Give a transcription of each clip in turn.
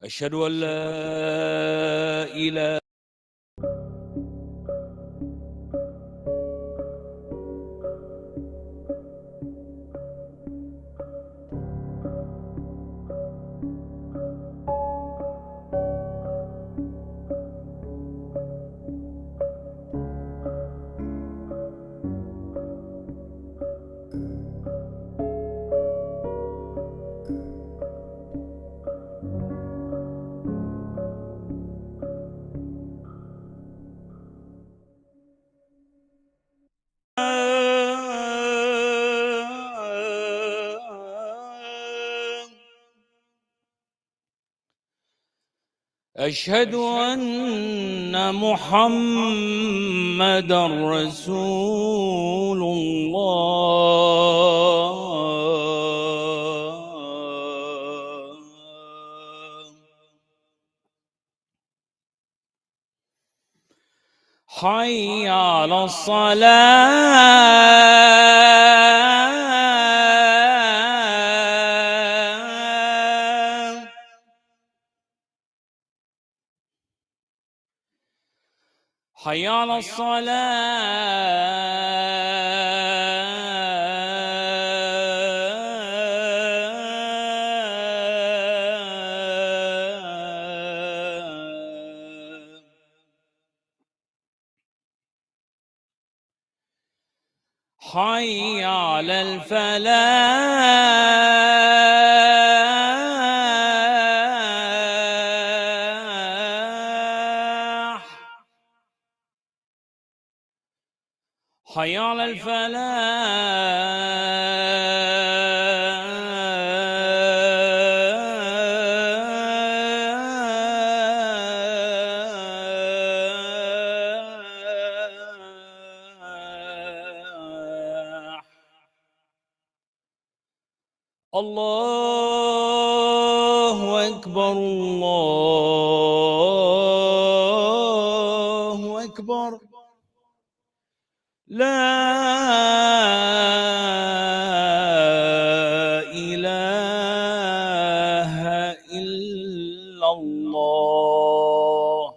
أشهد أن لا إله أشهد أن محمدا رسول الله. حي على الصلاة. حي على الصلاة. حي على الفلاح. حي على الفلاح. الله أكبر الله أكبر. لا إله إلا الله.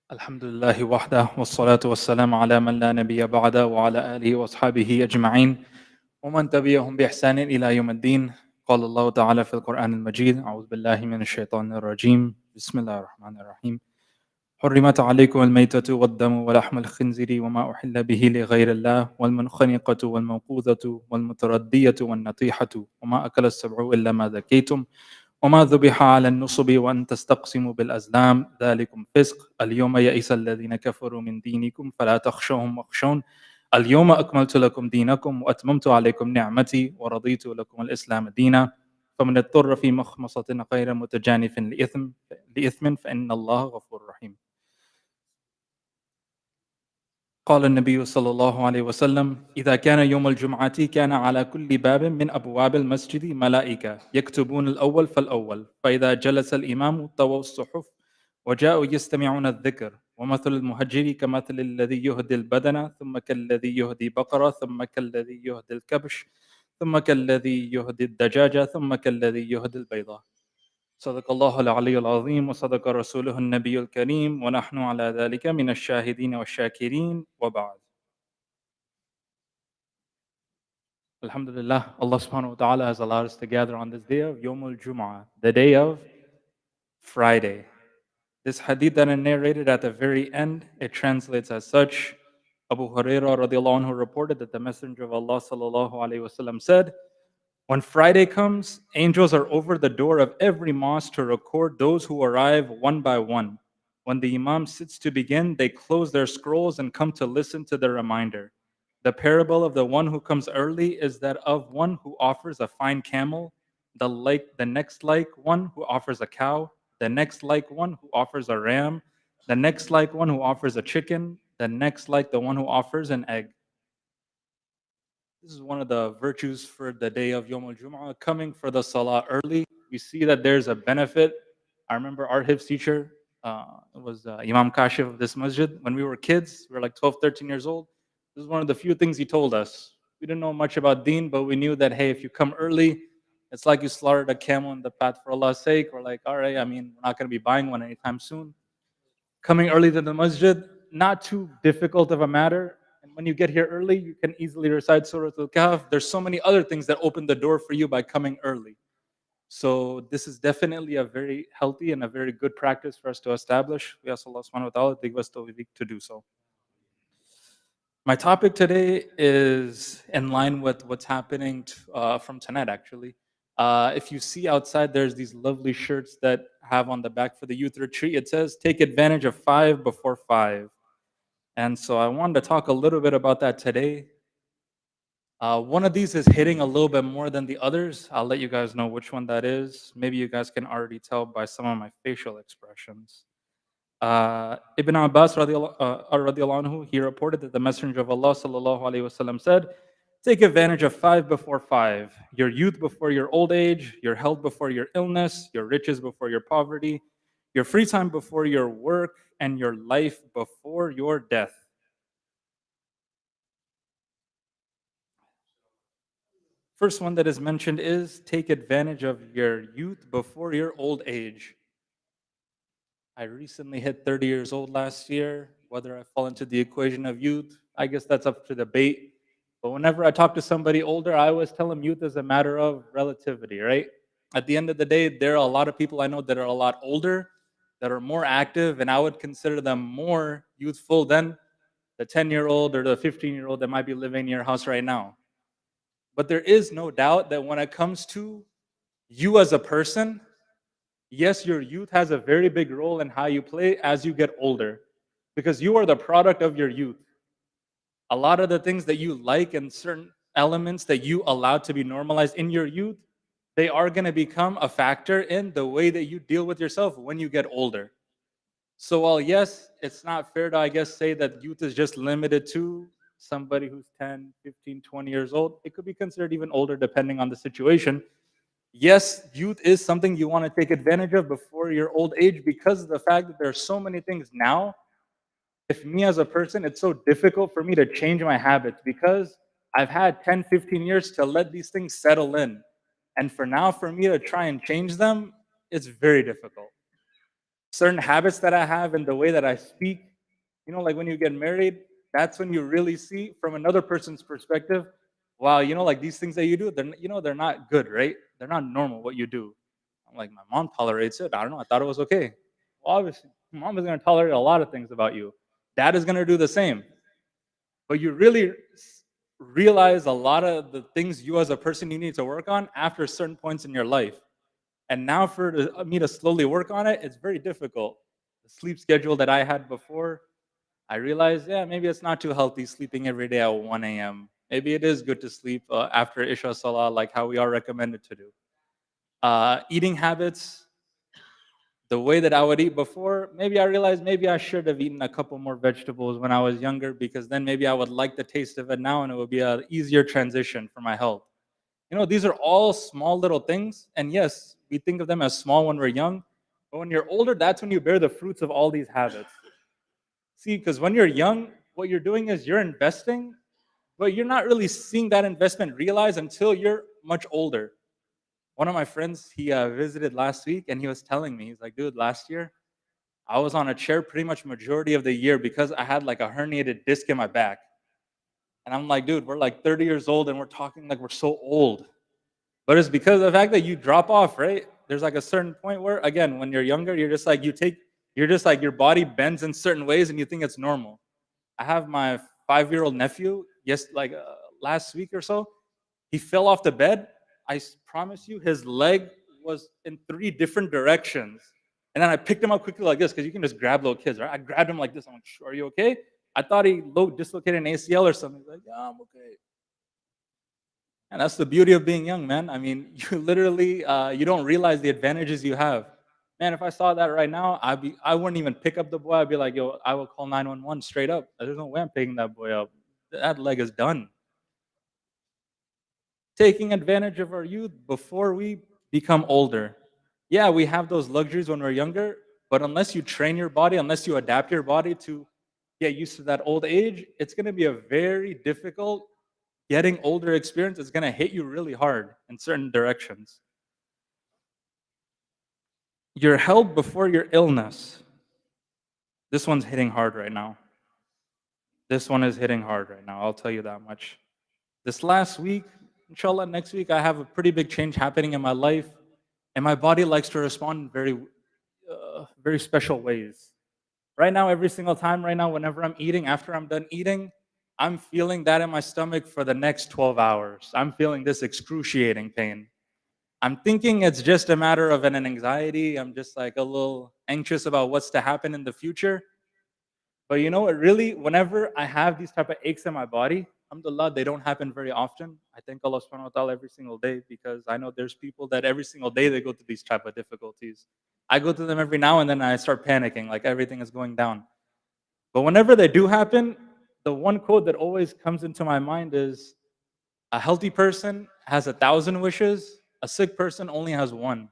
الحمد لله وحده والصلاة والسلام على من لا نبي بعده وعلى آله وأصحابه أجمعين ومن تبعهم بإحسان إلى يوم الدين. قال الله تعالى في القرآن المجيد: أعوذ بالله من الشيطان الرجيم. بسم الله الرحمن الرحيم. حرمت عليكم الميتة والدم ولحم الخنزير وما أحل به لغير الله والمنخنقة والموقوذة والمتردية والنطيحة وما أكل السبع إلا ما ذكيتم وما ذبح على النصب وأن تستقسموا بالأزلام ذلكم فسق. اليوم يئس الذين كفروا من دينكم فلا تخشوهم واخشون. اليوم أكملت لكم دينكم وأتممت عليكم نعمتي ورضيت لكم الإسلام دينا. فمن اضطر في مخمصة غير متجانف لإثم فإن الله غفور رحيم. قال النبي صلى الله عليه وسلم: إذا كان يوم الجمعة كان على كل باب من أبواب المسجد ملائكة يكتبون الأول فالأول، فإذا جلس الإمام طووا الصحف وجاءوا يستمعون الذكر. ومثل المهجر كمثل الذي يهدي البدن ثم كالذي يهدي بقرة ثم كالذي يهدي الكبش ثم كالذي يهدي الدجاجة ثم كالذي يهدي البيضة. صدق الله العلي العظيم وصدق رسوله النبي الكريم ونحن على ذلك من الشاهدين والشاكرين وبعد. Alhamdulillah, Allah subhanahu wa ta'ala has allowed us to gather on this day of Yawm al-Jum'ah, the day of Friday. This hadith that I narrated at the very end, it translates as such. Abu Hurairah radiallahu anhu reported that the Messenger of Allah sallallahu alayhi wasallam said, when Friday comes, angels are over the door of every mosque to record those who arrive one by one. When the Imam sits to begin, they close their scrolls and come to listen to the reminder. The parable of the one who comes early is that of one who offers a fine camel, the next like one who offers a cow, the next like one who offers a ram, the next like one who offers a chicken, the next like the one who offers an egg. This is one of the virtues for the day of Yom al-Jum'ah, coming for the Salah early. We see that there's a benefit. I remember our Hifz teacher, It was Imam Kashif of this masjid. When we were kids, we were like 12, 13 years old. This is one of the few things he told us. We didn't know much about deen, but we knew that, hey, if you come early, it's like you slaughtered a camel in the path for Allah's sake. We're like, all right, I mean, we're not going to be buying one anytime soon. Coming early to the masjid, not too difficult of a matter. And when you get here early, you can easily recite Surah Al-Kahf. There's so many other things that open the door for you by coming early. So this is definitely a very healthy and a very good practice for us to establish. We ask Allah subhanahu wa ta'ala to give us tawfiq to do so. My topic today is in line with what's happening from tonight, actually. If you see outside, there's these lovely shirts that have on the back for the youth retreat. It says, take advantage of 5 before 5. And so I wanted to talk a little bit about that today. One of these is hitting a little bit more than the others. I'll let you guys know which one that is. Maybe you guys can already tell by some of my facial expressions. Ibn Abbas radiallahu anhu, he reported that the Messenger of Allah sallallahu alaihi wasallam said, take advantage of 5 before 5, your youth before your old age, your health before your illness, your riches before your poverty, your free time before your work, and your life before your death. First one that is mentioned is take advantage of your youth before your old age. I recently hit 30 years old last year. Whether I fall into the equation of youth, I guess that's up to debate. But whenever I talk to somebody older, I always tell them youth is a matter of relativity, right? At the end of the day, there are a lot of people I know that are a lot older, that are more active, and I would consider them more youthful than the 10-year-old or the 15-year-old that might be living in your house right now. But there is no doubt that when it comes to you as a person, yes, your youth has a very big role in how you play as you get older, because you are the product of your youth. A lot of the things that you like and certain elements that you allowed to be normalized in your youth, they are going to become a factor in the way that you deal with yourself when you get older. So while yes, it's not fair to, I guess, say that youth is just limited to somebody who's 10, 15, 20 years old, it could be considered even older depending on the situation. Yes, youth is something you want to take advantage of before your old age because of the fact that there are so many things now. If me as a person, it's so difficult for me to change my habits because I've had 10, 15 years to let these things settle in. And for now, for me to try and change them, it's very difficult. Certain habits that I have and the way that I speak, like when you get married, that's when you really see from another person's perspective, wow, like these things that you do, they're not good, right? They're not normal what you do. I'm like, my mom tolerates it. I don't know. I thought it was okay. Well, obviously, mom is going to tolerate a lot of things about you. Dad is going to do the same. But you really realize a lot of the things you as a person you need to work on after certain points in your life. And now for me to slowly work on it, it's very difficult. The sleep schedule that I had before, I realized, yeah, maybe it's not too healthy sleeping every day at 1 a.m. Maybe it is good to sleep after Isha Salah, like how we are recommended to do. Eating habits, the way that I would eat before, maybe I realized maybe I should have eaten a couple more vegetables when I was younger because then maybe I would like the taste of it now and it would be an easier transition for my health. These are all small little things. And yes, we think of them as small when we're young. But when you're older, that's when you bear the fruits of all these habits. See, because when you're young, what you're doing is you're investing, but you're not really seeing that investment realize until you're much older. One of my friends, he visited last week and he was telling me, he's like, dude, last year, I was on a chair pretty much majority of the year because I had like a herniated disc in my back. And I'm like, dude, we're like 30 years old and we're talking like we're so old. But it's because of the fact that you drop off, right? There's like a certain point where, again, when you're younger, you're just like your body bends in certain ways and you think it's normal. I have my 5-year-old nephew, yes, like last week or so, he fell off the bed. Promise you, his leg was in 3 different directions. And then I picked him up quickly like this because you can just grab little kids, right? I grabbed him like this. I'm like, are you okay? I thought he dislocated an ACL or something. He's like, yeah, I'm okay. And that's the beauty of being young, man. I mean, you literally you don't realize the advantages you have. Man, if I saw that right now, I wouldn't even pick up the boy. I'd be like, yo, I will call 911 straight up. There's no way I'm picking that boy up. That leg is done. Taking advantage of our youth before we become older. Yeah, we have those luxuries when we're younger, But unless you train your body, unless you adapt your body to get used to that old age, it's going to be a very difficult getting older experience. It's going to hit you really hard in certain directions. Your health before your illness. This one's hitting hard right now. This one is hitting hard right now. I'll tell you that much. This last week, inshallah, next week, I have a pretty big change happening in my life, and my body likes to respond in very special ways. Right now, every single time, right now, whenever I'm eating, after I'm done eating, I'm feeling that in my stomach for the next 12 hours. I'm feeling this excruciating pain. I'm thinking it's just a matter of an anxiety. I'm just like a little anxious about what's to happen in the future. But you know what, really, whenever I have these type of aches in my body, alhamdulillah, they don't happen very often. I thank Allah subhanahu wa ta'ala every single day because I know there's people that every single day they go through these type of difficulties. I go through them every now and then and I start panicking like everything is going down. But whenever they do happen, the one quote that always comes into my mind is a healthy person has 1,000 wishes, a sick person only has one.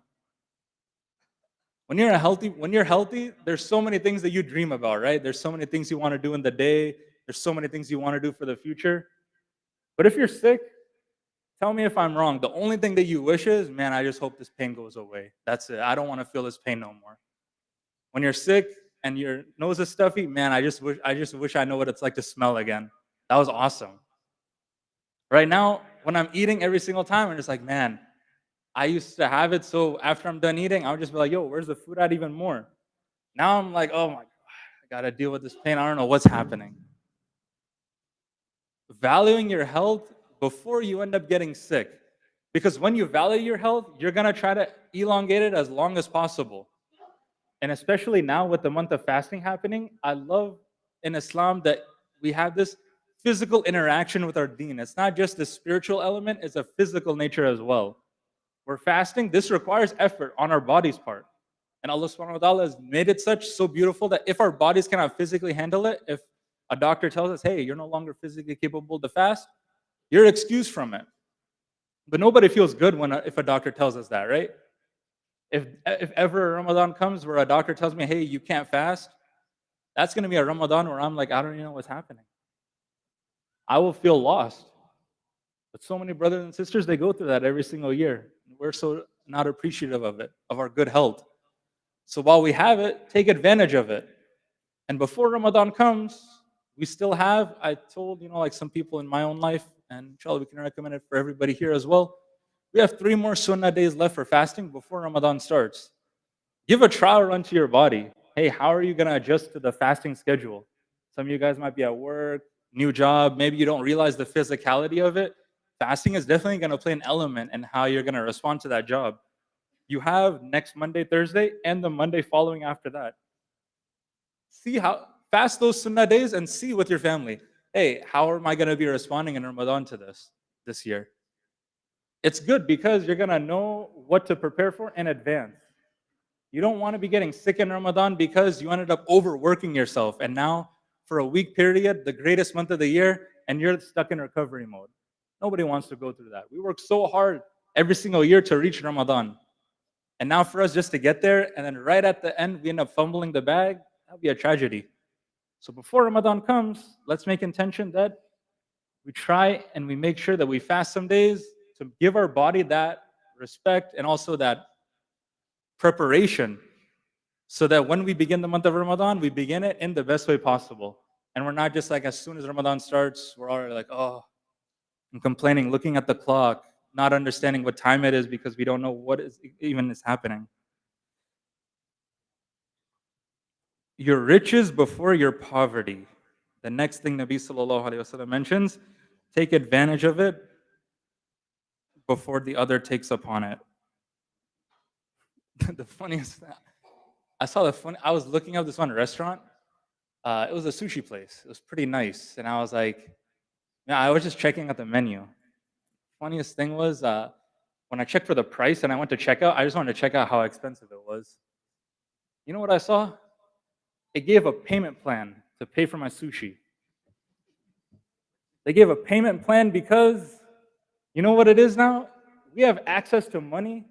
When you're healthy, there's so many things that you dream about, right? There's so many things you want to do in the day. There's so many things you want to do for the future. But if you're sick, tell me if I'm wrong. The only thing that you wish is, man, I just hope this pain goes away. That's it. I don't want to feel this pain no more. When you're sick and your nose is stuffy, man, I just wish I know what it's like to smell again. That was awesome. Right now, when I'm eating every single time, I'm just like, man, I used to have it so after I'm done eating, I would just be like, yo, where's the food at even more? Now I'm like, oh my God, I gotta deal with this pain. I don't know what's happening. Valuing your health before you end up getting sick. Because when you value your health, you're gonna try to elongate it as long as possible. And especially now with the month of fasting happening, I love in Islam that we have this physical interaction with our deen. It's not just the spiritual element, it's a physical nature as well. We're fasting, this requires effort on our body's part. And Allah subhanahu wa ta'ala has made it such so beautiful that if our bodies cannot physically handle it, if a doctor tells us, hey, you're no longer physically capable to fast, you're excused from it. But nobody feels good if a doctor tells us that, right? If ever Ramadan comes where a doctor tells me, hey, you can't fast, that's going to be a Ramadan where I'm like, I don't even know what's happening. I will feel lost. But so many brothers and sisters, they go through that every single year. We're so not appreciative of it, of our good health. So while we have it, take advantage of it. And before Ramadan comes, we still have, I told, like some people in my own life, and inshallah we can recommend it for everybody here as well. We have 3 more sunnah days left for fasting before Ramadan starts. Give a trial run to your body. Hey, how are you going to adjust to the fasting schedule? Some of you guys might be at work, new job, maybe you don't realize the physicality of it. Fasting is definitely going to play an element in how you're going to respond to that job. You have next Monday, Thursday, and the Monday following after that. Fast those sunnah days and see with your family. Hey, how am I going to be responding in Ramadan to this year? It's good because you're going to know what to prepare for in advance. You don't want to be getting sick in Ramadan because you ended up overworking yourself. And now, for a week period, the greatest month of the year, and you're stuck in recovery mode. Nobody wants to go through that. We work so hard every single year to reach Ramadan. And now for us just to get there, and then right at the end, we end up fumbling the bag, that would be a tragedy. So before Ramadan comes, let's make intention that we try and we make sure that we fast some days to give our body that respect and also that preparation so that when we begin the month of Ramadan, we begin it in the best way possible. And we're not just like as soon as Ramadan starts, we're already like, oh, I'm complaining, looking at the clock, not understanding what time it is because we don't know what even is happening. Your riches before your poverty. The next thing Nabi sallallahu alaihi wasallam mentions, take advantage of it before the other takes upon it. The funniest, I was looking up this one restaurant. It was a sushi place. It was pretty nice. And I was like, yeah, I was just checking out the menu. Funniest thing was when I checked for the price and I went to check out, I just wanted to check out how expensive it was. You know what I saw? It gave a payment plan to pay for my sushi. They gave a payment plan because you know what it is now? We have access to money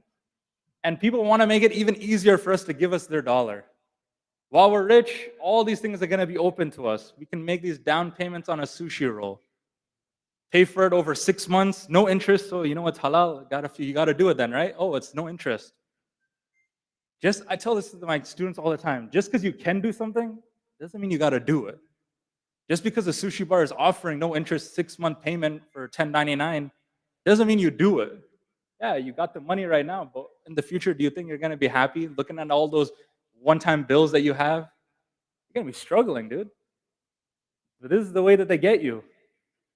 and people want to make it even easier for us to give us their dollar. While we're rich, all these things are going to be open to us. We can make these down payments on a sushi roll, pay for it over 6 months, no interest. So you know what's halal? You got to do it then, right? Oh, it's no interest. I tell this to my students all the time. Just because you can do something doesn't mean you got to do it. Just because a sushi bar is offering no interest 6-month payment for 10.99 doesn't mean you do it. Yeah, you got the money right now, but in the future, do you think you're gonna be happy looking at all those one-time bills that you have? You're gonna be struggling, dude. But this is the way that they get you.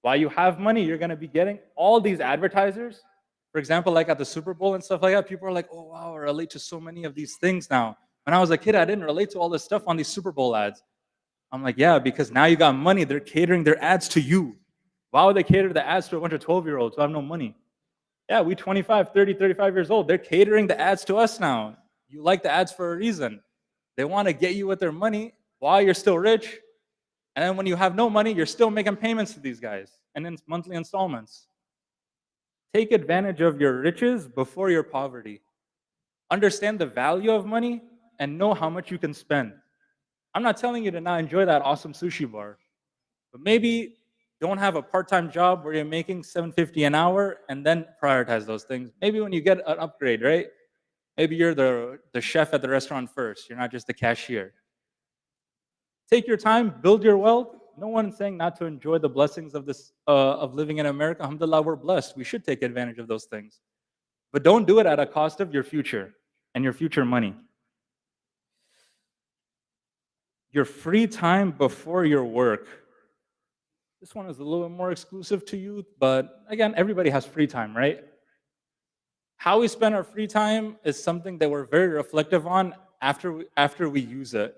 While you have money, you're gonna be getting all these advertisers. For example, like at the Super Bowl and stuff like that, people are like, "Oh wow, I relate to so many of these things now." When I was a kid, I didn't relate to all this stuff on these Super Bowl ads. I'm like, yeah, because now you got money. They're catering their ads to you. Why would they cater the ads to a bunch of 12-year-olds who have no money? Yeah, we 25, 30, 35 years old. They're catering the ads to us now. You like the ads for a reason. They want to get you with their money while you're still rich. And then when you have no money, you're still making payments to these guys and in monthly installments. Take advantage of your riches before your poverty. Understand the value of money and know how much you can spend. I'm not telling you to not enjoy that awesome sushi bar. But maybe don't have a part-time job where you're making 750 an hour and then prioritize those things. Maybe when you get an upgrade, right? Maybe you're the chef at the restaurant first. You're not just the cashier. Take your time, build your wealth. No one's saying not to enjoy the blessings of this of living in America. Alhamdulillah, we're blessed. We should take advantage of those things. But don't do it at a cost of your future and your future money. Your free time before your work. This one is a little bit more exclusive to youth, but again, everybody has free time, right? How we spend our free time is something that we're very reflective on after we use it.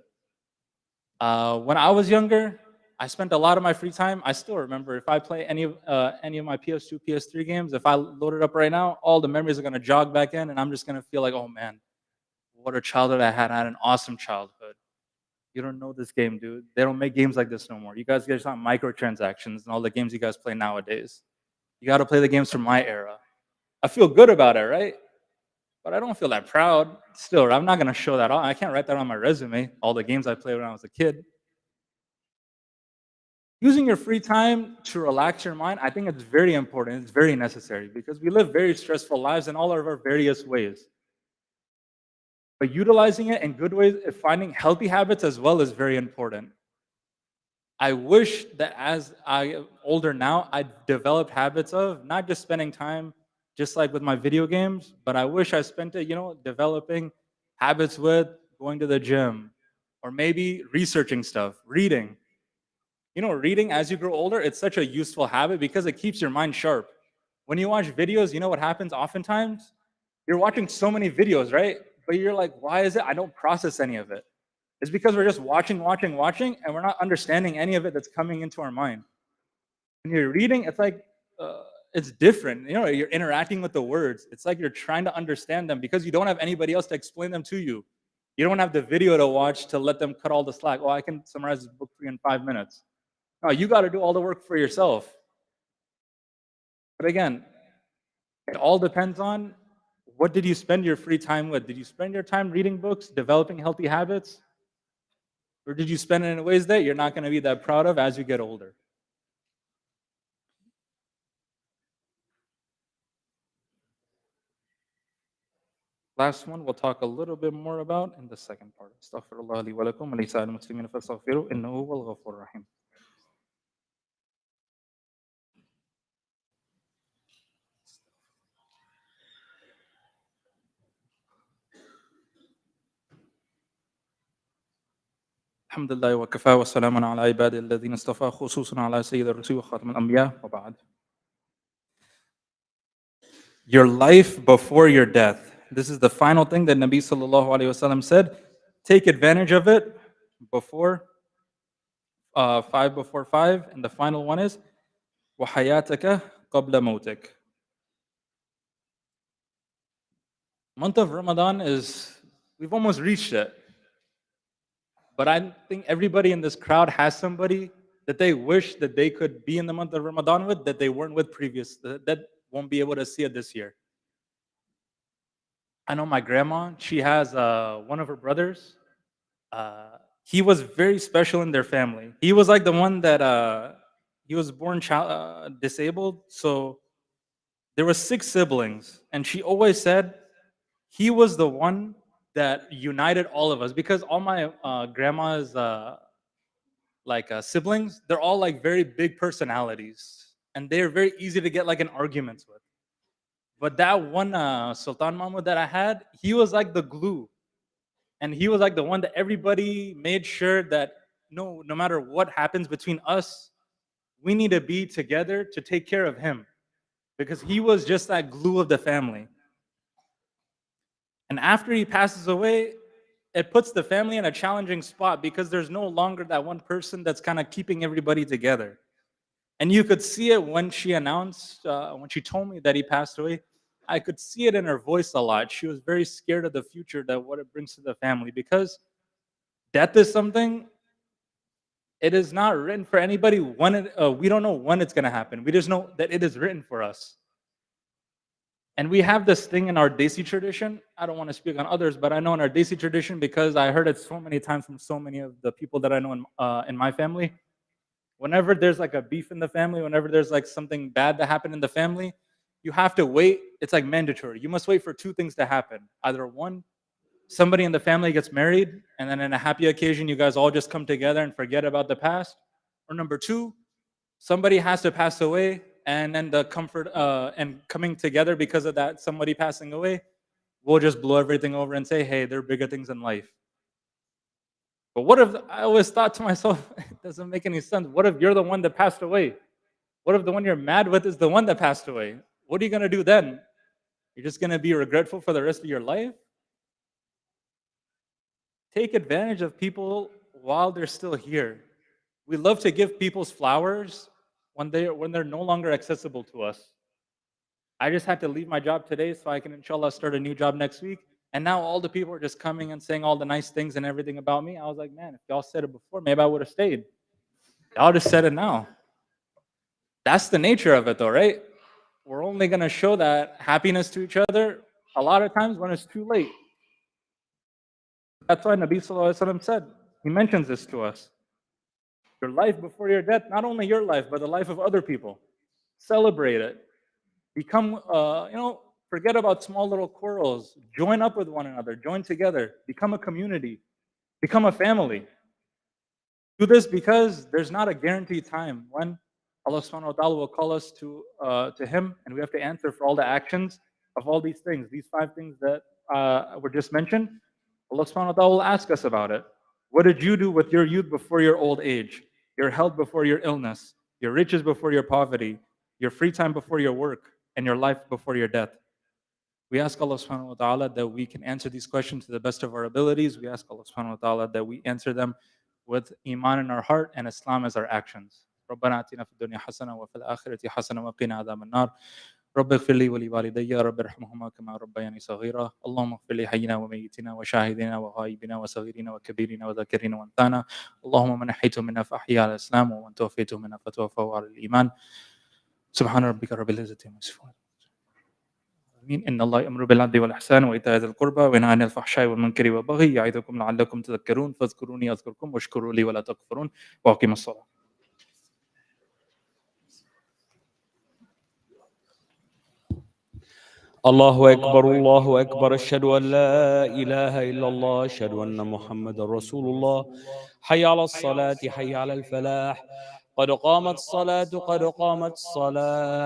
When I was younger, I spent a lot of my free time. I still remember if I play any of my PS2, PS3 games, if I load it up right now, all the memories are gonna jog back in, and I'm just gonna feel like, oh man, what a childhood I had. I had an awesome childhood. You don't know this game, dude. They don't make games like this no more. You guys get on microtransactions and all the games you guys play nowadays. You got to play the games from my era. I feel good about it, right? But I don't feel that proud. Still, I'm not gonna show that on. I can't write that on my resume. All the games I played when I was a kid. Using your free time to relax your mind, I think it's very important. It's very necessary because we live very stressful lives in all of our various ways. But utilizing it in good ways, finding healthy habits as well is very important. I wish that as I am older now, I developed habits of not just spending time just like with my video games, but I wish I spent it, developing habits with going to the gym or maybe researching stuff, reading. Reading as you grow older, it's such a useful habit because it keeps your mind sharp. When you watch videos, you know what happens oftentimes? You're watching so many videos, right? But you're like, why is it I don't process any of it? It's because we're just watching, and we're not understanding any of it that's coming into our mind. When you're reading, it's like it's different. You're interacting with the words. It's like you're trying to understand them because you don't have anybody else to explain them to you. You don't have the video to watch to let them cut all the slack. Oh, I can summarize this book for you in 5 minutes. No, you got to do all the work for yourself. But again, it all depends on what did you spend your free time with? Did you spend your time reading books, developing healthy habits? Or did you spend it in ways that you're not going to be that proud of as you get older? Last one we'll talk a little bit more about in the second part. Astaghfirullah li wa lakum wa li sa'il muslimin fastaghfiru innahu huwal ghafurur rahim. Alhamdulillah wa kafa wa salamun ala ibadi alladhina istafa khususan ala sayyid ar-rusul wa khatam al-anbiya wa ba'd. Your life before your death. This is the final thing that Nabi sallallahu alaihi wasallam said. Take advantage of it before 5 before 5, and the final one is وَحَيَاتَكَ قَبْلَ مَوْتِكَ. Month of Ramadan we've almost reached it. But I think everybody in this crowd has somebody that they wish that they could be in the month of Ramadan with that they weren't with previous, that won't be able to see it this year. I know my grandma, she has one of her brothers. he was very special in their family. He was like the one that he was born disabled, so there were 6 siblings, and she always said he was the one that united all of us because all my grandma's siblings, they're all like very big personalities, and they're very easy to get like in arguments with. But that one Sultan Mahmud that I had, he was like the glue, and he was like the one that everybody made sure that no matter what happens between us, we need to be together to take care of him because he was just that glue of the family. And after he passes away, it puts the family in a challenging spot because there's no longer that one person that's kind of keeping everybody together. And you could see it when she announced, when she told me that he passed away. I could see it in her voice a lot. She was very scared of the future, that what it brings to the family, because death is something, it is not written for anybody when we don't know when it's going to happen. We just know that it is written for us. And we have this thing in our Desi tradition. I don't want to speak on others, but I know in our Desi tradition, because I heard it so many times from so many of the people that I know in my family. Whenever there's like a beef in the family, whenever there's like something bad that happened in the family, you have to wait. It's like mandatory. You must wait for 2 things to happen. Either one, somebody in the family gets married, and then in a happy occasion, you guys all just come together and forget about the past. Or number 2, somebody has to pass away, and then the comfort and coming together because of that somebody passing away, we'll just blow everything over and say, hey, there are bigger things in life. But what if, I always thought to myself, it doesn't make any sense. What if you're the one that passed away? What if the one you're mad with is the one that passed away? What are you going to do then? You're just going to be regretful for the rest of your life? Take advantage of people while they're still here. We love to give people's flowers when they're no longer accessible to us. I just had to leave my job today so I can, inshallah, start a new job next week. And now all the people are just coming and saying all the nice things and everything about me. I was like, man, if y'all said it before, maybe I would have stayed. Y'all just said it now. That's the nature of it, though, right? We're only going to show that happiness to each other a lot of times when it's too late. That's why Nabi Sallallahu Alaihi Wasallam said, he mentions this to us. Your life before your death, not only your life, but the life of other people. Celebrate it. Become, forget about small little quarrels. Join up with one another. Join together. Become a community. Become a family. Do this because there's not a guaranteed time when Allah subhanahu wa ta'ala will call us to Him, and we have to answer for all the actions of all these things. These 5 things that were just mentioned, Allah subhanahu wa ta'ala will ask us about it. What did you do with your youth before your old age? Your health before your illness? Your riches before your poverty? Your free time before your work? And your life before your death? We ask Allah subhanahu wa ta'ala that we can answer these questions to the best of our abilities. We ask Allah subhanahu wa ta'ala that we answer them with iman in our heart and Islam as our actions. ربنا آتنا في الدنيا حسنة وفي الآخرة حسنة وقنا عذاب النار. رب اغفر لي ولوالدي رب ارحمهما كما ربياني صغيرا. اللهم اغفر لي حينا وميتنا وشاهدنا وغائبنا وصغيرنا وكبيرنا وذكرنا وانثانا. اللهم من أحيته منا فأحيي على الإسلام ومن توفيته منا فتوفه على الإيمان. سبحان ربك رب العزة عما يصفون. إن الله يأمر بالعدل والإحسان وإيتاء ذي القربى وينهى عن الفحشاء والمنكر والبغي يعظكم لعلكم تذكرون فاذكروني أذكركم واشكروا لي ولا تكفرون وأقيموا الصلاة. الله أكبر الله أكبر أشهد أن لا إله إلا الله أشهد أن محمد رسول الله حي على الصلاة حي على الفلاح قد قامت الصلاة قد قامت الصلاة